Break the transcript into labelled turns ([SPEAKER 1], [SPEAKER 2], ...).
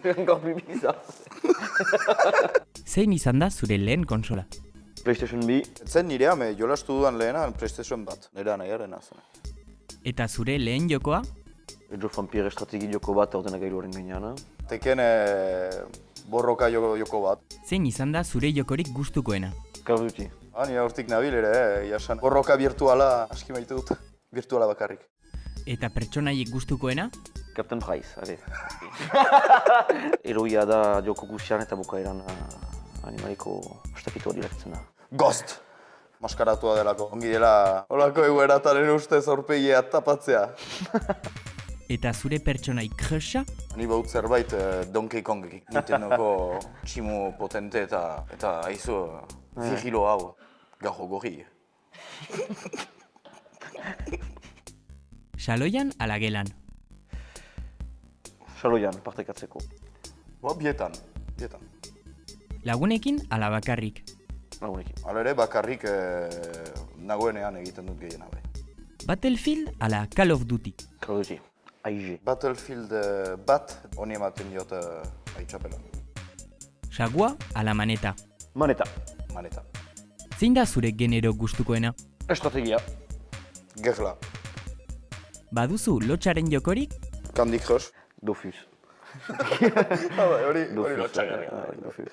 [SPEAKER 1] Gaur bibiza.
[SPEAKER 2] Zein izan da zure lehen konsola?
[SPEAKER 1] PlayStation 2.
[SPEAKER 3] Zen nirea, jolastu dudan lehena PlayStation bat. Nirea nahiarena zen.
[SPEAKER 2] Eta zure lehen jokoa?
[SPEAKER 1] Age of Empire estrategi joko bat ordenagailuaren gainean.
[SPEAKER 3] Teken borroka joko bat.
[SPEAKER 2] Zein izan da zure jokorik gustukoena?
[SPEAKER 1] Call of Duty.
[SPEAKER 3] Nire hortik nabil ere, jasan. Borroka virtuala aski maite dut. Virtuala bakarrik.
[SPEAKER 2] Eta pertsonaiek gustukoena?
[SPEAKER 1] Captain Price, are. Eroia da joko guztian eta bukaeran animaliko ostakitua direktzen da.
[SPEAKER 3] Ghost! Maskaratua delako. Ongi dela, holako eguerataren ustez aurpegia tapatzea.
[SPEAKER 2] Eta zure pertsonai krusha?
[SPEAKER 3] Ni baut zerbait Donkey Kongek. Nintendoko tximu potente eta aizu vigilo hau. Gajo gorri.
[SPEAKER 2] Xaloian ala gelan?
[SPEAKER 1] Xaloian, partekatzeko.
[SPEAKER 3] Bietan.
[SPEAKER 2] Lagunekin ala bakarrik?
[SPEAKER 1] Lagunekin.
[SPEAKER 3] Hala ere bakarrik nagoenean egiten dut gehiena bai.
[SPEAKER 2] Battlefield ala Call of Duty?
[SPEAKER 1] Call of Duty. AIG.
[SPEAKER 3] Battlefield bat honi ematen diot aitxapela.
[SPEAKER 2] Sagua ala maneta?
[SPEAKER 1] Maneta.
[SPEAKER 2] Zein da zure genero gustukoena?
[SPEAKER 1] Estrategia.
[SPEAKER 3] Gerla.
[SPEAKER 2] Baduzu lotxaren jokorik?
[SPEAKER 3] Candy Crush.
[SPEAKER 1] Dofus.
[SPEAKER 3] Hori lotxagarria.
[SPEAKER 1] Dofus.